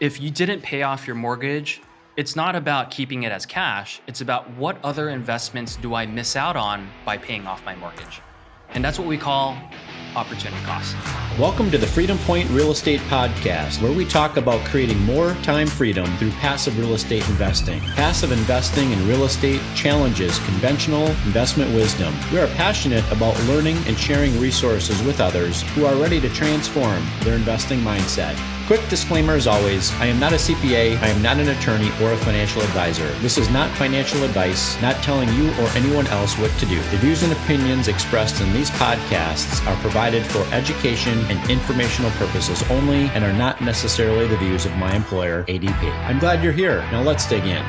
if you didn't pay off your mortgage, it's not about keeping it as cash. It's about what other investments do I miss out on by paying off my mortgage? And that's what we call opportunity cost. Welcome to the Freedom Point Real Estate Podcast, where we talk about creating more time freedom through passive real estate investing. Passive investing in real estate challenges conventional investment wisdom. We are passionate about learning and sharing resources with others who are ready to transform their investing mindset. Quick disclaimer as always, I am not a CPA, I am not an attorney or a financial advisor. This is not financial advice, not telling you or anyone else what to do. The views and opinions expressed in these podcasts are provided for education and informational purposes only and are not necessarily the views of my employer, ADP. I'm glad you're here. Now let's dig in.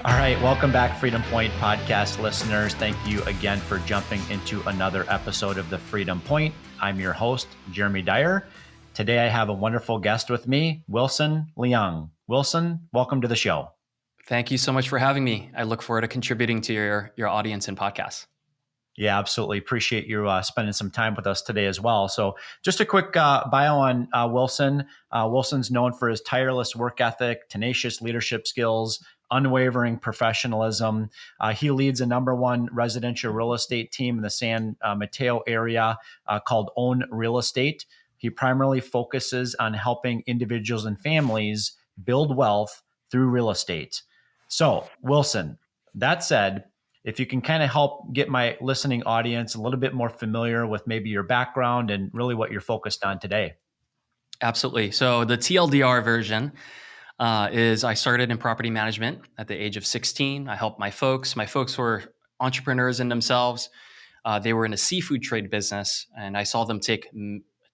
All right, welcome back, Freedom Point podcast listeners. Thank you again for jumping into another episode of the Freedom Point. I'm your host, Jeremy Dyer. Today I have a wonderful guest with me, Wilson Leung. Wilson, welcome to the show. Thank you so much for having me. I look forward to contributing to your audience and podcasts. Yeah, absolutely. Appreciate you spending some time with us today as well. So just a quick bio on Wilson. Wilson's known for his tireless work ethic, tenacious leadership skills, unwavering professionalism. He leads a #1 residential real estate team in the San Mateo area called Own Real Estate. He primarily focuses on helping individuals and families build wealth through real estate. So, Wilson, that said, if you can kind of help get my listening audience a little bit more familiar with maybe your background and really what you're focused on today. Absolutely. So the TLDR version is I started in property management at the age of 16. I helped my folks. My folks were entrepreneurs in themselves. They were in a seafood trade business, and I saw them take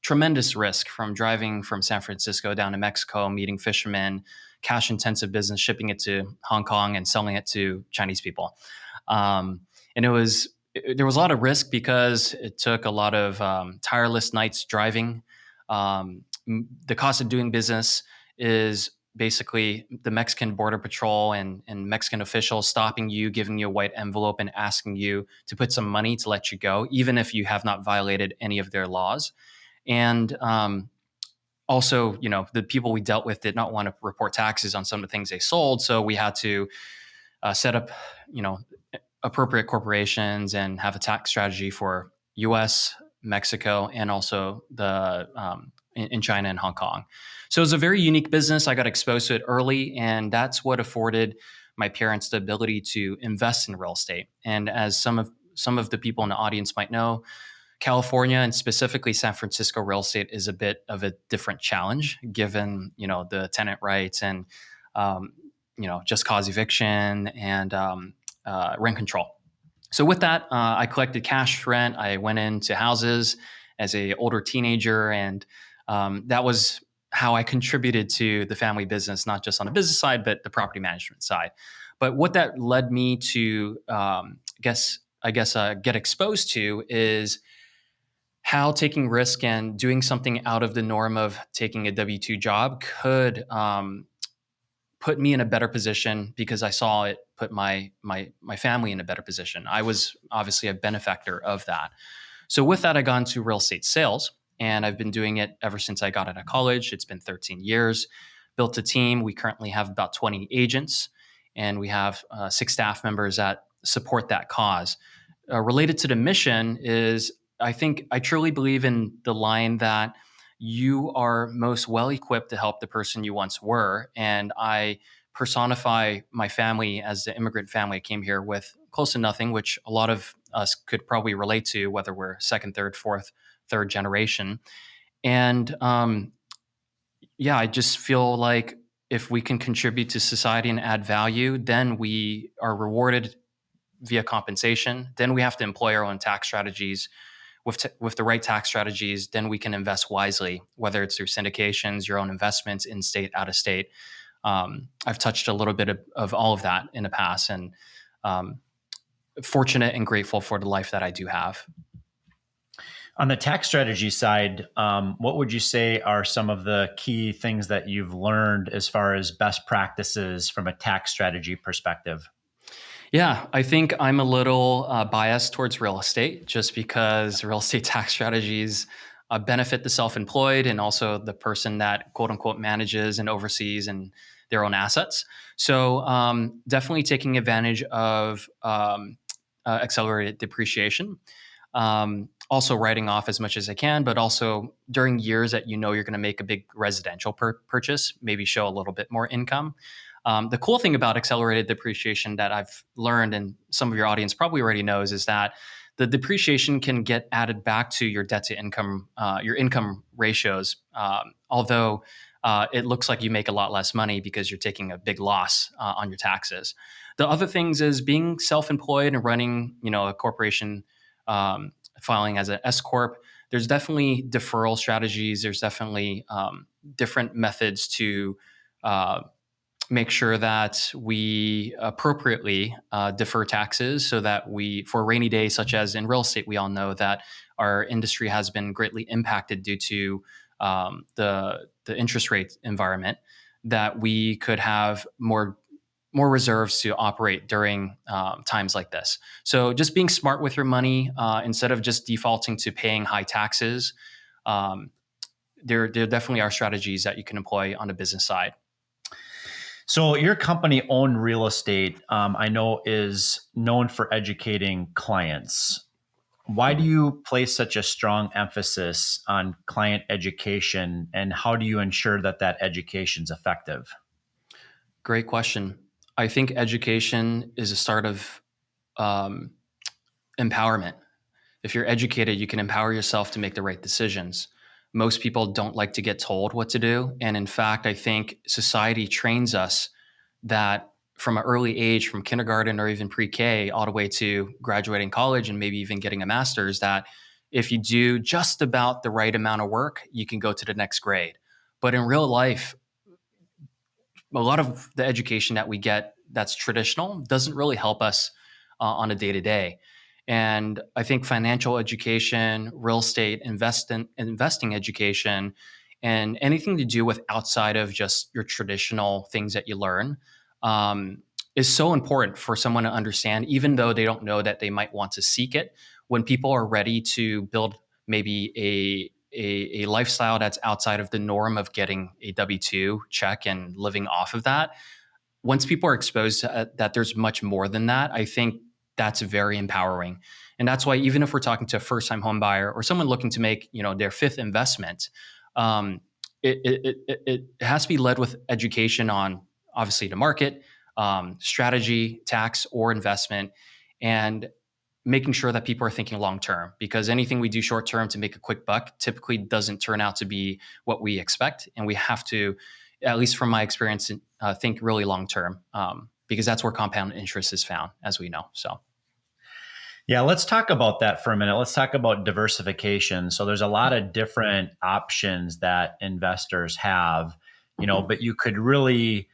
tremendous risk from driving from San Francisco down to Mexico, meeting fishermen, cash-intensive business, shipping it to Hong Kong and selling it to Chinese people. And there was a lot of risk because it took a lot of tireless nights driving. The cost of doing business is basically the Mexican Border Patrol and Mexican officials stopping you, giving you a white envelope and asking you to put some money to let you go, even if you have not violated any of their laws. And also, the people we dealt with did not want to report taxes on some of the things they sold. So we had to set up, appropriate corporations and have a tax strategy for U.S., Mexico, and also in China and Hong Kong. So it was a very unique business. I got exposed to it early, and that's what afforded my parents the ability to invest in real estate. And as some of the people in the audience might know, California and specifically San Francisco real estate is a bit of a different challenge, given the tenant rights and just cause eviction and rent control. So with that, I collected cash rent. I went into houses as a older teenager, and that was how I contributed to the family business, not just on the business side, but the property management side. But what that led me to, get exposed to is how taking risk and doing something out of the norm of taking a W-2 job could put me in a better position, because I saw it put my family in a better position. I was obviously a benefactor of that. So with that, I got into real estate sales, and I've been doing it ever since I got out of college. It's been 13 years. Built a team. We currently have about 20 agents, and we have 6 staff members that support that cause. Related to the mission is, I truly believe in the line that you are most well-equipped to help the person you once were. And I personify my family as the immigrant family I came here with close to nothing, which a lot of us could probably relate to, whether we're second, third, fourth, third generation. And I just feel like if we can contribute to society and add value, then we are rewarded via compensation. Then we have to employ our own tax strategies. With the right tax strategies, then we can invest wisely, whether it's through syndications, your own investments, in state, out of state. I've touched a little bit of all of that in the past, and fortunate and grateful for the life that I do have. On the tax strategy side, what would you say are some of the key things that you've learned as far as best practices from a tax strategy perspective? Yeah, I think I'm a little biased towards real estate, just because real estate tax strategies benefit the self-employed and also the person that quote unquote manages and oversees and their own assets. So definitely taking advantage of accelerated depreciation. Also writing off as much as I can, but also during years that you know you're going to make a big residential purchase, maybe show a little bit more income. The cool thing about accelerated depreciation that I've learned, and some of your audience probably already knows, is that the depreciation can get added back to your debt to income, your income ratios. Although it looks like you make a lot less money because you're taking a big loss on your taxes. The other things is being self-employed and running, a corporation, filing as an S corp. There's definitely deferral strategies. There's definitely different methods to make sure that we appropriately defer taxes so that for a rainy day, such as in real estate, we all know that our industry has been greatly impacted due to the interest rate environment, that we could have more reserves to operate during times like this. So just being smart with your money instead of just defaulting to paying high taxes. There definitely are strategies that you can employ on the business side. So your company Own Real Estate, I know, is known for educating clients. Why do you place such a strong emphasis on client education, and how do you ensure that education is effective? Great question. I think education is a start of empowerment. If you're educated, you can empower yourself to make the right decisions. Most people don't like to get told what to do. And in fact, I think society trains us that from an early age, from kindergarten or even pre-K, all the way to graduating college and maybe even getting a master's, that if you do just about the right amount of work, you can go to the next grade. But in real life, a lot of the education that we get that's traditional doesn't really help us on a day-to-day. And I think financial education, real estate, investing education, and anything to do with outside of just your traditional things that you learn is so important for someone to understand, even though they don't know that they might want to seek it. When people are ready to build maybe a lifestyle that's outside of the norm of getting a W-2 check and living off of that, once people are exposed to that there's much more than that, I think that's very empowering. And that's why even if we're talking to a first-time home buyer or someone looking to make their fifth investment, it has to be led with education on obviously the market, strategy, tax, or investment, and making sure that people are thinking long-term, because anything we do short-term to make a quick buck typically doesn't turn out to be what we expect. And we have to, at least from my experience, think really long-term, because that's where compound interest is found, as we know. So. Yeah, let's talk about that for a minute. Let's talk about diversification. So there's a lot of different options that investors have, but you could really,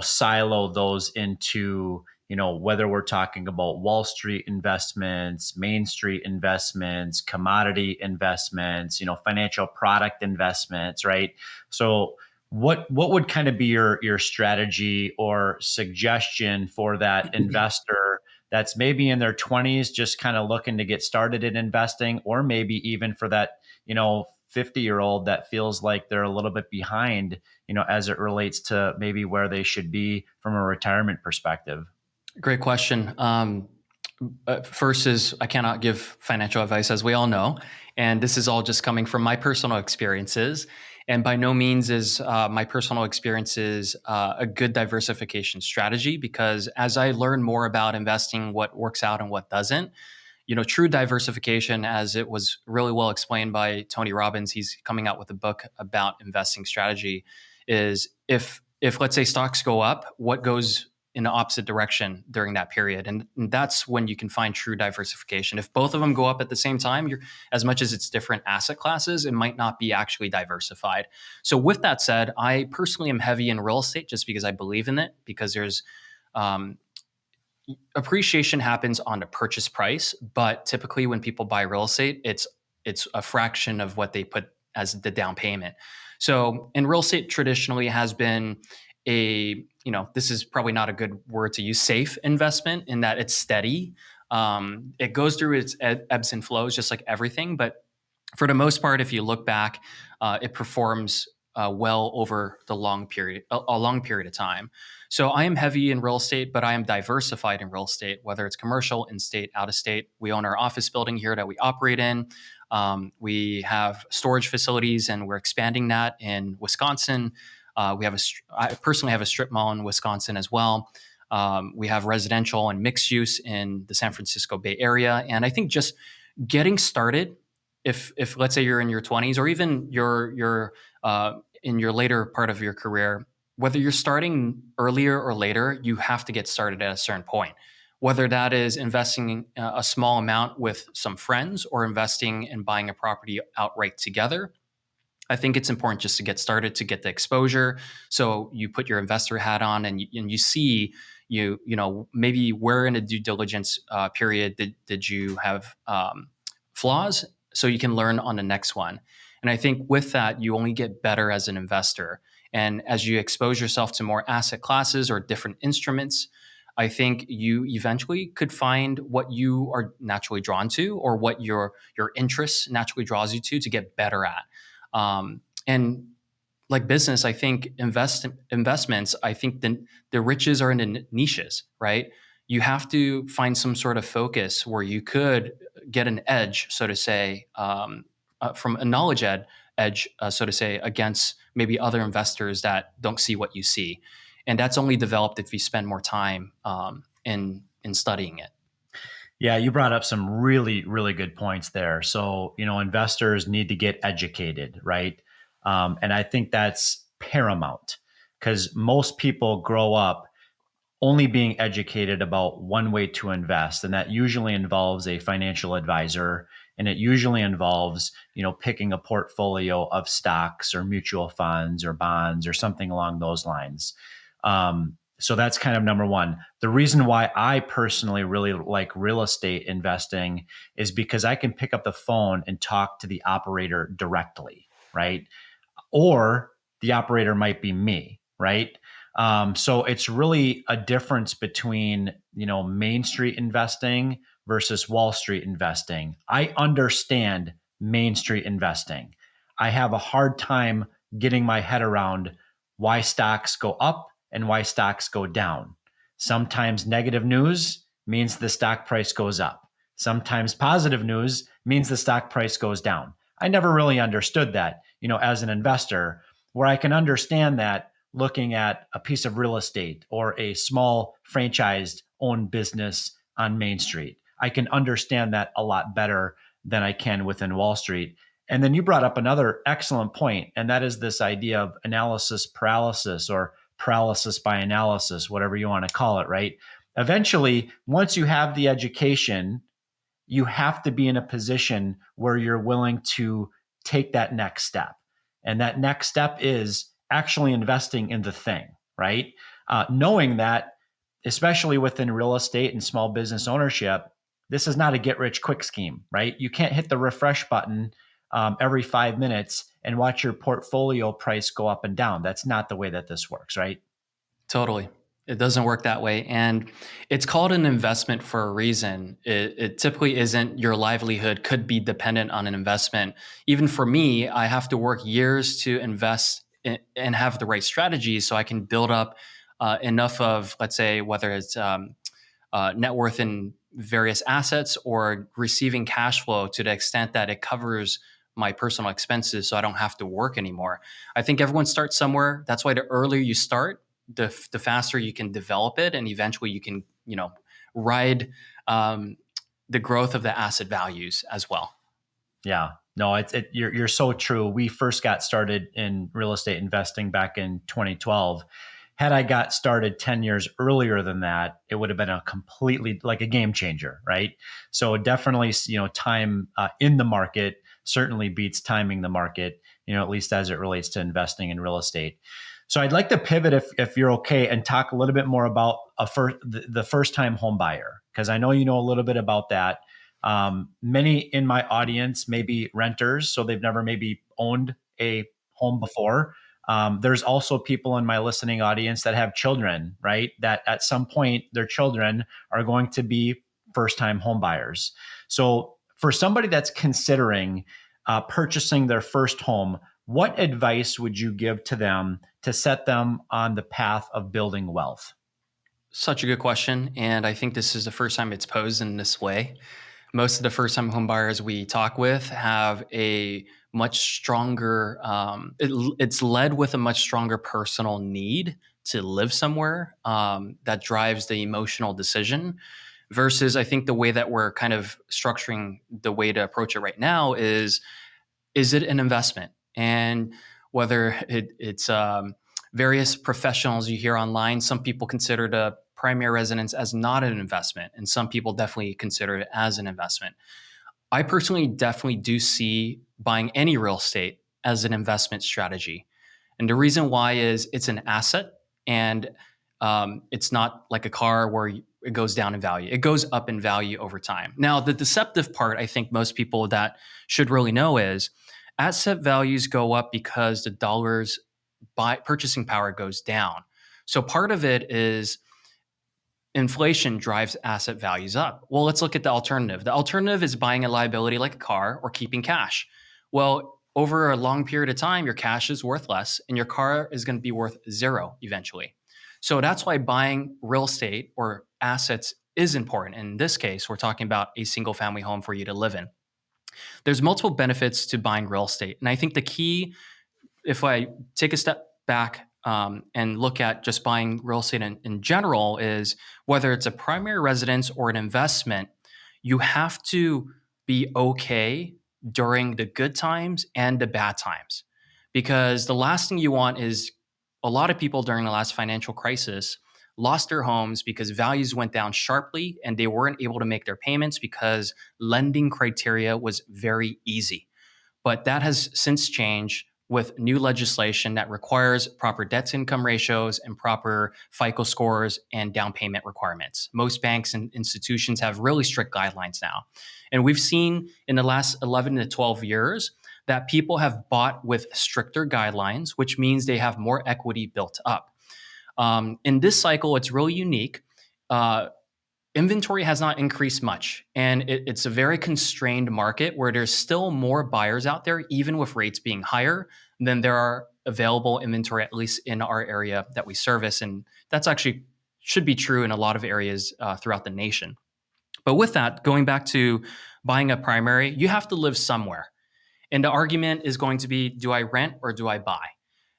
silo those into, whether we're talking about Wall Street investments, Main Street investments, commodity investments, financial product investments, right? So what would kind of be your strategy or suggestion for that investor that's maybe in their 20s, just kind of looking to get started in investing, or maybe even for that, 50-year-old that feels like they're a little bit behind, as it relates to maybe where they should be from a retirement perspective? Great question. First is, I cannot give financial advice, as we all know, and this is all just coming from my personal experiences. And by no means is my personal experiences a good diversification strategy, because as I learn more about investing, what works out and what doesn't, true diversification, as it was really well explained by Tony Robbins, he's coming out with a book about investing strategy, is if let's say stocks go up, what goes in the opposite direction during that period. And that's when you can find true diversification. If both of them go up at the same time, as much as it's different asset classes, it might not be actually diversified. So with that said, I personally am heavy in real estate just because I believe in it, because there's appreciation happens on the purchase price, but typically when people buy real estate, it's a fraction of what they put as the down payment. So in real estate traditionally has been this is probably not a good word to use, safe investment, in that it's steady. It goes through its ebbs and flows just like everything, but for the most part, if you look back, it performs well over a long period of time. So I am heavy in real estate, but I am diversified in real estate, whether it's commercial, in state, out of state. We own our office building here that we operate in. We have storage facilities, and we're expanding that in Wisconsin. I personally have a strip mall in Wisconsin as well. We have residential and mixed use in the San Francisco Bay Area, and I think just getting started, if let's say you're in your 20s, or even you're in your later part of your career, whether you're starting earlier or later, you have to get started at a certain point. Whether that is investing a small amount with some friends or investing and buying a property outright together, I think it's important just to get started, to get the exposure. So you put your investor hat on, and you see, maybe where in a due diligence period did you have flaws, so you can learn on the next one. And I think with that, you only get better as an investor. And as you expose yourself to more asset classes or different instruments, I think you eventually could find what you are naturally drawn to, or what your interest naturally draws you to get better at. And like business, I think investments, I think the riches are in the niches, right? You have to find some sort of focus where you could get an edge, so to say, from a knowledge edge, so to say, against maybe other investors that don't see what you see. And that's only developed if you spend more time in studying it. Yeah, you brought up some really, really good points there. So, investors need to get educated, right? And I think that's paramount, because most people grow up only being educated about one way to invest. And that usually involves a financial advisor. And it usually involves, picking a portfolio of stocks or mutual funds or bonds or something along those lines. So that's kind of number one. The reason why I personally really like real estate investing is because I can pick up the phone and talk to the operator directly, right? Or the operator might be me, right? So it's really a difference between, Main Street investing versus Wall Street investing. I understand Main Street investing. I have a hard time getting my head around why stocks go up and why stocks go down. Sometimes negative news means the stock price goes up. Sometimes positive news means the stock price goes down. I never really understood that, as an investor, where I can understand that looking at a piece of real estate or a small franchised owned business on Main Street. I can understand that a lot better than I can within Wall Street. And then you brought up another excellent point, and that is this idea of analysis paralysis, or paralysis by analysis, whatever you want to call it, right? Eventually, once you have the education, you have to be in a position where you're willing to take that next step. And that next step is actually investing in the thing, right? Knowing that, especially within real estate and small business ownership, this is not a get rich quick scheme, right? You can't hit the refresh button every 5 minutes and watch your portfolio price go up and down. That's not the way that this works, right? Totally. It doesn't work that way. And it's called an investment for a reason. It typically isn't. Your livelihood could be dependent on an investment. Even for me, I have to work years to invest and have the right strategies so I can build up enough of, let's say, whether it's net worth in various assets or receiving cash flow to the extent that it covers my personal expenses so I don't have to work anymore. I think everyone starts somewhere. That's why the earlier you start, the faster you can develop it, and eventually you can, ride the growth of the asset values as well. Yeah, no, you're so true. We first got started in real estate investing back in 2012. Had I got started 10 years earlier than that, it would have been a completely, like, a game changer, right? So definitely, time in the market certainly beats timing the market, at least as it relates to investing in real estate. So I'd like to pivot, if you're okay, and talk a little bit more about the first-time home buyer, because I know you know a little bit about that. Many in my audience may be renters, so they've never maybe owned a home before. There's also people in my listening audience that have children, right? That at some point their children are going to be first-time home buyers. So for somebody that's considering purchasing their first home, what advice would you give to them to set them on the path of building wealth? Such a good question. And I think this is the first time it's posed in this way. Most of the first time home buyers we talk with have a much stronger, it's led with a much stronger personal need to live somewhere that drives the emotional decision. Versus, I think the way that we're kind of structuring the way to approach it right now is it an investment? And whether it's various professionals you hear online, some people consider the primary residence as not an investment, and some people definitely consider it as an investment. I personally definitely do see buying any real estate as an investment strategy. And the reason why is it's an asset, and it's not like a car where it goes down in value. It goes up in value over time. Now, the deceptive part, I think most people that should really know is asset values go up because the dollar's purchasing power goes down. So part of it is inflation drives asset values up. Well, let's look at the alternative. The alternative is buying a liability like a car or keeping cash. Well, over a long period of time, your cash is worth less and your car is going to be worth zero eventually. So that's why buying real estate or assets is important. In this case, we're talking about a single family home for you to live in. There's multiple benefits to buying real estate. And I think the key, if I take a step back and look at just buying real estate in general, is whether it's a primary residence or an investment, you have to be okay during the good times and the bad times. Because the last thing you want is a lot of people during the last financial crisis lost their homes because values went down sharply and they weren't able to make their payments because lending criteria was very easy. But that has since changed with new legislation that requires proper debt to income ratios and proper FICO scores and down payment requirements. Most banks and institutions have really strict guidelines now. And we've seen in the last 11 to 12 years that people have bought with stricter guidelines, which means they have more equity built up. In this cycle, it's really unique. Inventory has not increased much, and it's a very constrained market where there's still more buyers out there, even with rates being higher than there are available inventory, at least in our area that we service. And that's actually should be true in a lot of areas throughout the nation. But with that, going back to buying a primary, you have to live somewhere. And the argument is going to be, do I rent or do I buy?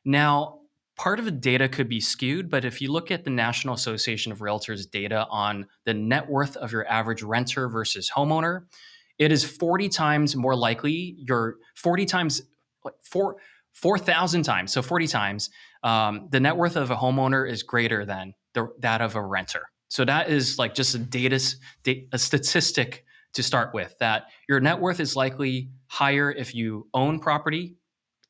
Now, part of the data could be skewed, but if you look at the National Association of Realtors data on the net worth of your average renter versus homeowner, it is 40 times more likely, you're 40 times, like 4,000 times, so 40 times, the net worth of a homeowner is greater than that of a renter. So that is like just a statistic to start with, that your net worth is likely higher if you own property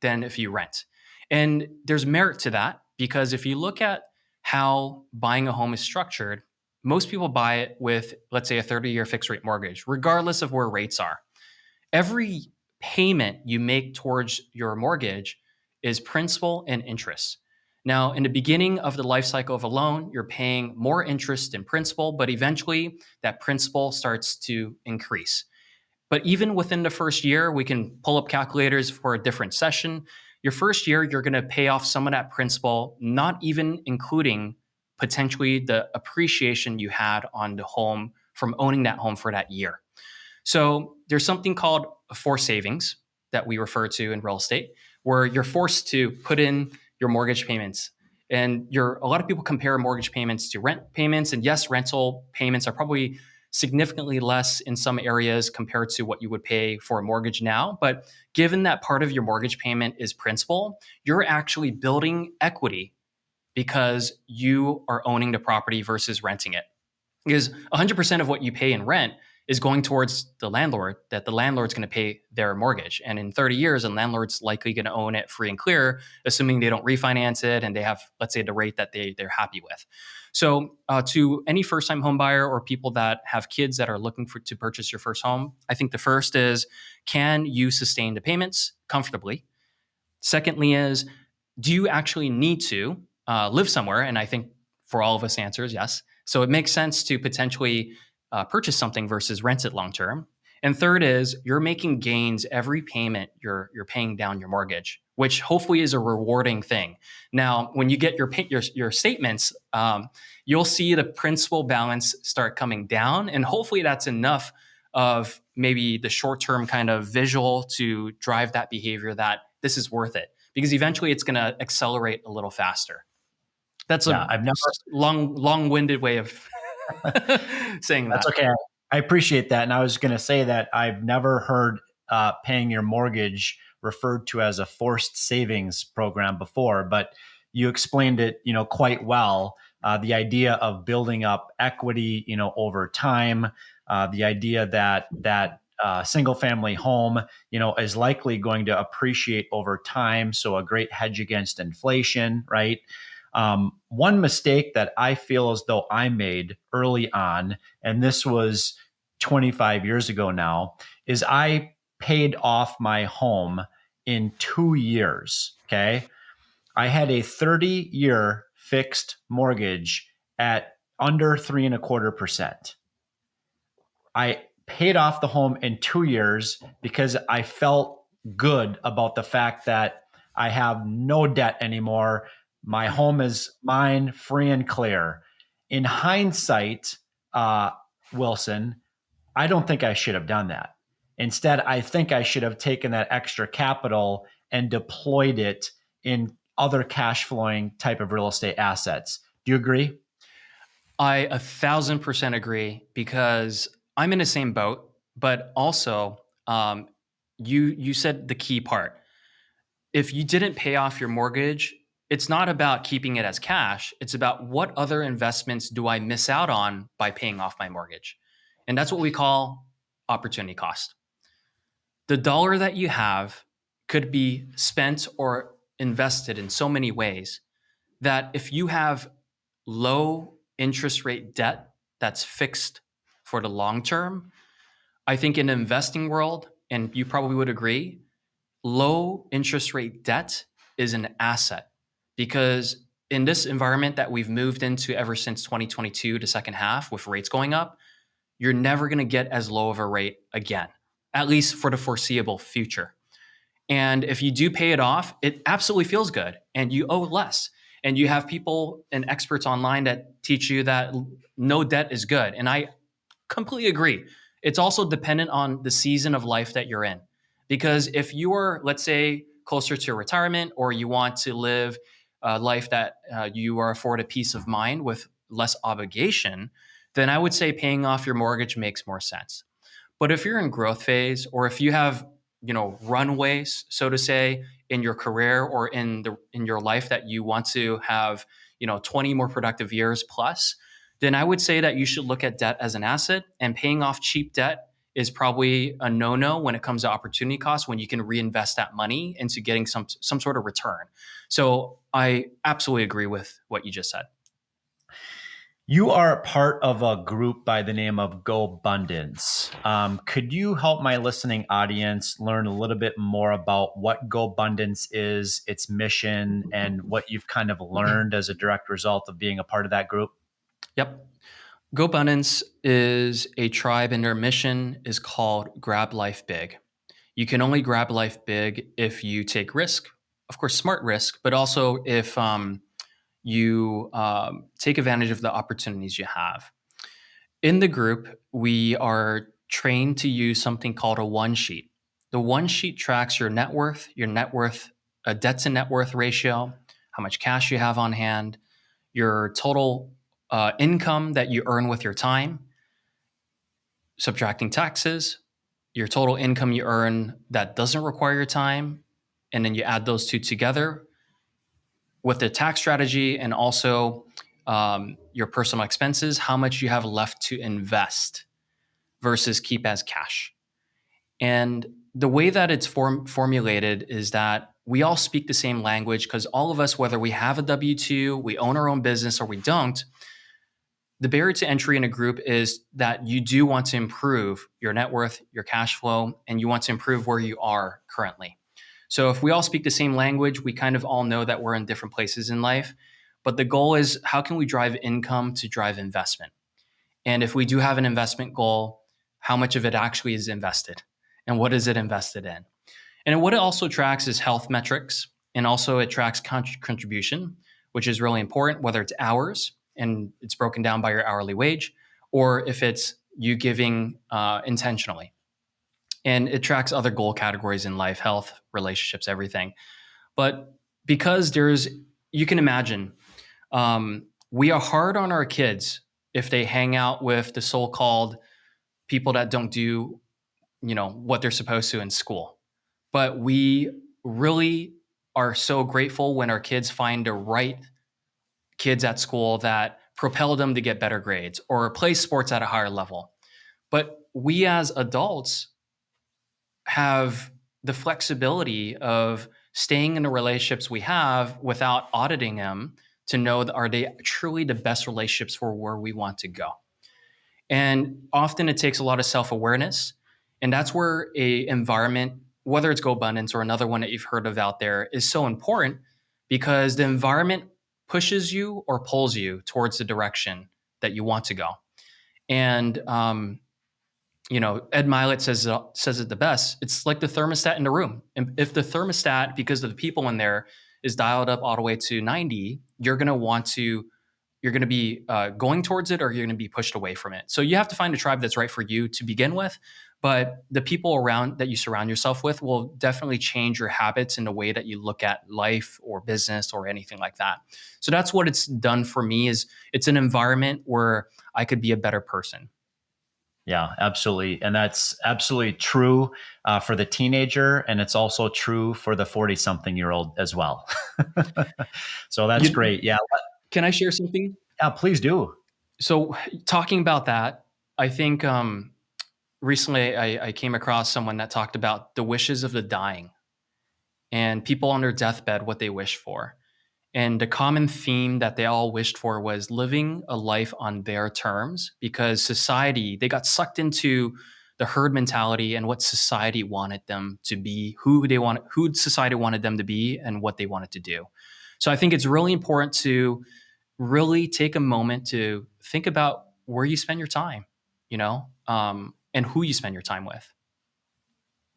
than if you rent. And there's merit to that because if you look at how buying a home is structured, most people buy it with, let's say, a 30-year fixed rate mortgage, regardless of where rates are. Every payment you make towards your mortgage is principal and interest. Now, in the beginning of the life cycle of a loan, you're paying more interest than principal, but eventually that principal starts to increase. But even within the first year, we can pull up calculators for a different session. Your first year, you're going to pay off some of that principal, not even including potentially the appreciation you had on the home from owning that home for that year. So there's something called forced savings that we refer to in real estate, where you're forced to put in your mortgage payments. And a lot of people compare mortgage payments to rent payments. And yes, rental payments are probably significantly less in some areas compared to what you would pay for a mortgage now. But given that part of your mortgage payment is principal, you're actually building equity because you are owning the property versus renting it. Because 100% of what you pay in rent is going towards the landlord, that the landlord's going to pay their mortgage. And in 30 years, a landlord's likely going to own it free and clear, assuming they don't refinance it and they have, let's say, the rate that they're happy with. So to any first-time home buyer or people that have kids that are looking to purchase your first home, I think the first is, can you sustain the payments comfortably? Secondly is, do you actually need to live somewhere? And I think for all of us, the answer is yes. So it makes sense to potentially purchase something versus rent it long-term. And third is you're making gains every payment you're paying down your mortgage, which hopefully is a rewarding thing. Now, when you get your statements, you'll see the principal balance start coming down, and hopefully that's enough of maybe the short-term kind of visual to drive that behavior that this is worth it, because eventually it's going to accelerate a little faster. That's Yeah, a I've never. long-winded way of saying that. That's okay. I appreciate that. And I was going to say that I've never heard paying your mortgage referred to as a forced savings program before, but you explained it, quite well. The idea of building up equity, over time, the idea that single family home, is likely going to appreciate over time. So a great hedge against inflation, right? One mistake that I feel as though I made early on, and this was 25 years ago now, is I paid off my home in 2 years. Okay. I had a 30-year fixed mortgage at under 3.25%. I paid off the home in 2 years because I felt good about the fact that I have no debt anymore. My home is mine, free and clear. In hindsight, Wilson, I don't think I should have done that. Instead, I think I should have taken that extra capital and deployed it in other cash flowing type of real estate assets. Do you agree? I 1,000% agree, because I'm in the same boat, but also you said the key part. If you didn't pay off your mortgage, it's not about keeping it as cash. It's about what other investments do I miss out on by paying off my mortgage. And that's what we call opportunity cost. The dollar that you have could be spent or invested in so many ways that if you have low interest rate debt that's fixed for the long term, I think in the investing world, and you probably would agree, low interest rate debt is an asset, because in this environment that we've moved into ever since 2022, the second half with rates going up, you're never going to get as low of a rate again, at least for the foreseeable future. And if you do pay it off, it absolutely feels good and you owe less. And you have people and experts online that teach you that no debt is good. And I completely agree. It's also dependent on the season of life that you're in. Because if you are, let's say, closer to retirement, or you want to live a life that you are afforded peace of mind with less obligation, then I would say paying off your mortgage makes more sense. But if you're in growth phase, or if you have, runways, so to say, in your career or in your life that you want to have, 20 more productive years plus, then I would say that you should look at debt as an asset, and paying off cheap debt is probably a no-no when it comes to opportunity costs, when you can reinvest that money into getting some sort of return. So I absolutely agree with what you just said. You are part of a group by the name of GoBundance. Could you help my listening audience learn a little bit more about what GoBundance is, its mission, and what you've kind of learned as a direct result of being a part of that group? Yep. GoBundance is a tribe, and their mission is called Grab Life Big. You can only grab life big if you take risk, of course, smart risk, but also if you take advantage of the opportunities you have. In the group, we are trained to use something called a one sheet. The one sheet tracks your net worth, debt to net worth ratio, how much cash you have on hand, your total income that you earn with your time, subtracting taxes, your total income you earn that doesn't require your time, and then you add those two together with the tax strategy, and also your personal expenses, how much you have left to invest versus keep as cash. And the way that it's formulated is that we all speak the same language, because all of us, whether we have a W-2, we own our own business, or we don't, the barrier to entry in a group is that you do want to improve your net worth, your cash flow, and you want to improve where you are currently. So if we all speak the same language, we kind of all know that we're in different places in life. But the goal is, how can we drive income to drive investment? And if we do have an investment goal, how much of it actually is invested and what is it invested in. And what it also tracks is health metrics, and also it tracks contribution, which is really important, whether it's hours and it's broken down by your hourly wage, or if it's you giving intentionally. And it tracks other goal categories in life, health, relationships, everything. But because you can imagine, we are hard on our kids if they hang out with the so-called people that don't do, what they're supposed to in school. But we really are so grateful when our kids find the right kids at school that propel them to get better grades or play sports at a higher level. But we as adults have the flexibility of staying in the relationships we have without auditing them to know that are they truly the best relationships for where we want to go. And often it takes a lot of self-awareness. And that's where a environment, whether it's GoBundance or another one that you've heard of out there, is so important, because the environment pushes you or pulls you towards the direction that you want to go. And Ed Mylett says it the best. It's like the thermostat in the room. And if the thermostat, because of the people in there, is dialed up all the way to 90, you're going to be going towards it, or you're going to be pushed away from it. So you have to find a tribe that's right for you to begin with. But the people around that you surround yourself with will definitely change your habits and the way that you look at life or business or anything like that. So that's what it's done for me. Is it's an environment where I could be a better person. Yeah, absolutely. And that's absolutely true for the teenager. And it's also true for the 40-something-year-old as well. So that's great. Yeah. Can I share something? Yeah, please do. So talking about that, I think recently I came across someone that talked about the wishes of the dying and people on their deathbed, what they wish for. And the common theme that they all wished for was living a life on their terms, because society, they got sucked into the herd mentality and what society wanted them to be, who society wanted them to be, and what they wanted to do. So I think it's really important to really take a moment to think about where you spend your time, and who you spend your time with.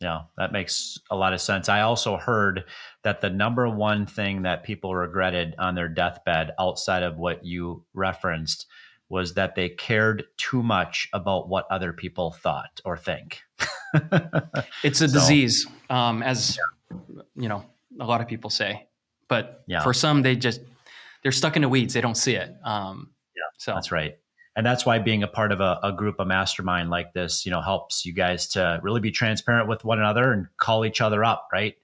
Yeah, that makes a lot of sense. I also heard that the number one thing that people regretted on their deathbed, outside of what you referenced, was that they cared too much about what other people thought or think. It's a disease, as a lot of people say. But for some, they're stuck in the weeds. They don't see it. So that's right. And that's why being a part of a group, a mastermind like this, helps you guys to really be transparent with one another and call each other up, right?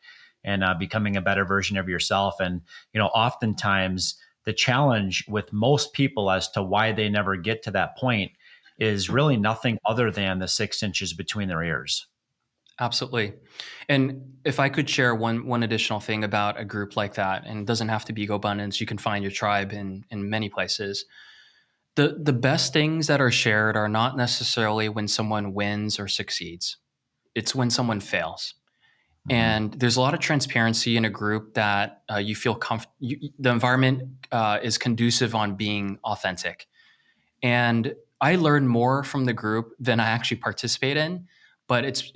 And becoming a better version of yourself. And, oftentimes the challenge with most people as to why they never get to that point is really nothing other than the 6 inches between their ears. Absolutely. And if I could share one additional thing about a group like that, and it doesn't have to be GoBundance, you can find your tribe in many places. The best things that are shared are not necessarily when someone wins or succeeds. It's when someone fails. Mm-hmm. And there's a lot of transparency in a group that you feel the environment is conducive on being authentic. And I learned more from the group than I actually participate in, but it's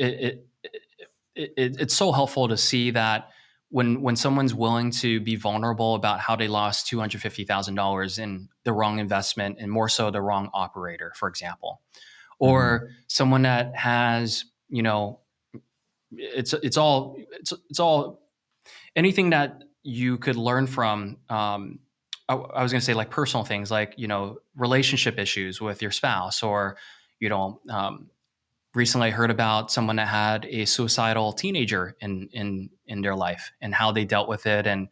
so helpful to see that when someone's willing to be vulnerable about how they lost $250,000 in the wrong investment, and more so the wrong operator, for example, or someone that has, it's all anything that you could learn from. I was going to say like personal things, like, relationship issues with your spouse, or, recently I heard about someone that had a suicidal teenager in their life and how they dealt with it. And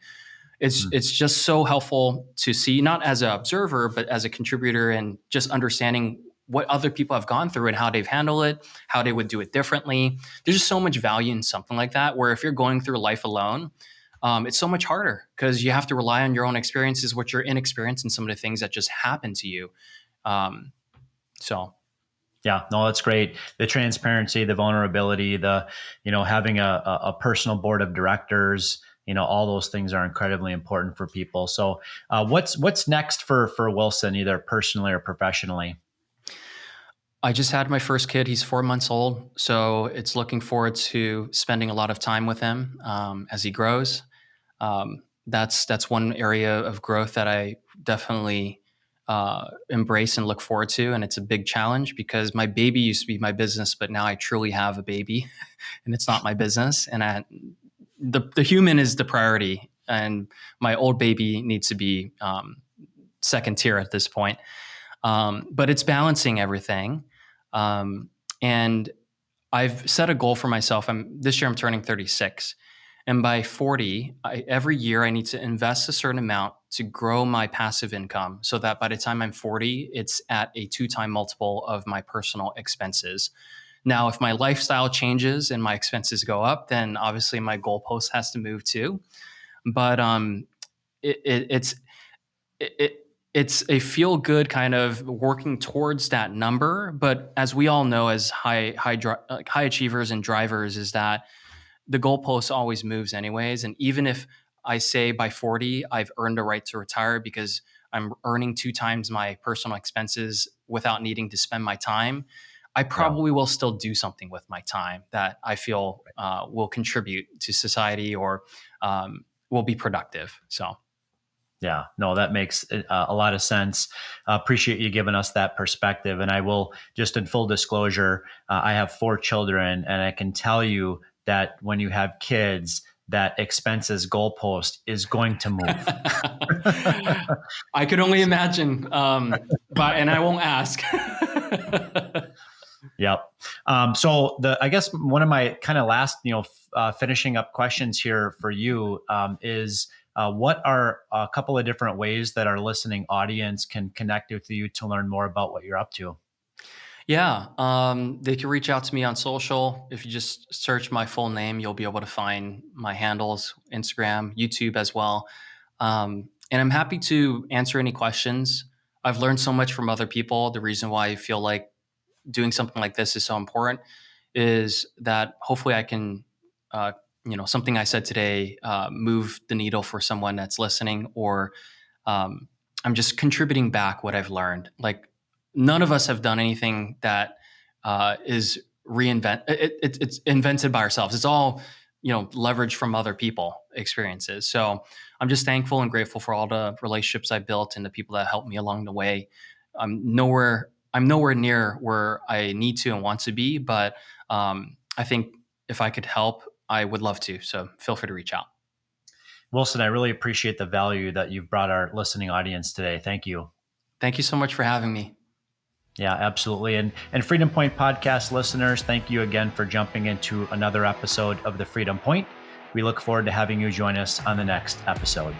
it's just so helpful to see, not as an observer, but as a contributor, and just understanding what other people have gone through and how they've handled it, how they would do it differently. There's just so much value in something like that, where if you're going through life alone, it's so much harder because you have to rely on your own experiences, which you're inexperienced in some of the things that just happen to you. Yeah, no, that's great. The transparency, the vulnerability, the, having a personal board of directors, all those things are incredibly important for people. So what's next for Wilson, either personally or professionally? I just had my first kid. He's 4 months old. So it's looking forward to spending a lot of time with him as he grows. That's one area of growth that I definitely embrace and look forward to. And it's a big challenge because my baby used to be my business, but now I truly have a baby and it's not my business. And the human is the priority. And my old baby needs to be second tier at this point. But it's balancing everything. And I've set a goal for myself. This year I'm turning 36. And by 40, every year I need to invest a certain amount to grow my passive income so that by the time I'm 40, it's at a 2-time multiple of my personal expenses. Now, if my lifestyle changes and my expenses go up, then obviously my goalpost has to move too. But it's a feel good kind of working towards that number. But as we all know, as high achievers and drivers, is that the goalpost always moves anyways. And even if I say by 40, I've earned a right to retire because I'm earning 2 times my personal expenses without needing to spend my time, I probably will still do something with my time that I feel will contribute to society or will be productive. So. Yeah, no, that makes a lot of sense. Appreciate you giving us that perspective. And I will just in full disclosure, I have 4 children, and I can tell you that when you have kids, that expenses goalpost is going to move. I could only imagine, and I won't ask. Yep. So I guess one of my kind of last, finishing up questions here for you is what are a couple of different ways that our listening audience can connect with you to learn more about what you're up to? Yeah, they can reach out to me on social. If you just search my full name, you'll be able to find my handles, Instagram, YouTube as well. And I'm happy to answer any questions. I've learned so much from other people. The reason why I feel like doing something like this is so important is that hopefully I can, something I said today, move the needle for someone that's listening, or I'm just contributing back what I've learned. Like, none of us have done anything that is it's invented by ourselves. It's all, leverage from other people experiences. So I'm just thankful and grateful for all the relationships I built and the people that helped me along the way. I'm nowhere near where I need to and want to be, but I think if I could help, I would love to. So feel free to reach out. Wilson, I really appreciate the value that you've brought our listening audience today. Thank you. Thank you so much for having me. Yeah, absolutely. And Freedom Point podcast listeners, thank you again for jumping into another episode of the Freedom Point. We look forward to having you join us on the next episode.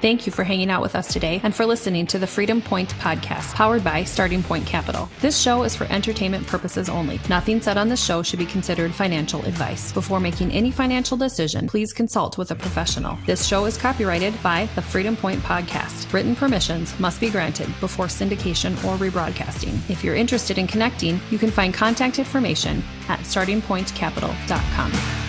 Thank you for hanging out with us today and for listening to the Freedom Point podcast, powered by Starting Point Capital. This show is for entertainment purposes only. Nothing said on this show should be considered financial advice. Before making any financial decision, please consult with a professional. This show is copyrighted by the Freedom Point podcast. Written permissions must be granted before syndication or rebroadcasting. If you're interested in connecting, you can find contact information at startingpointcapital.com.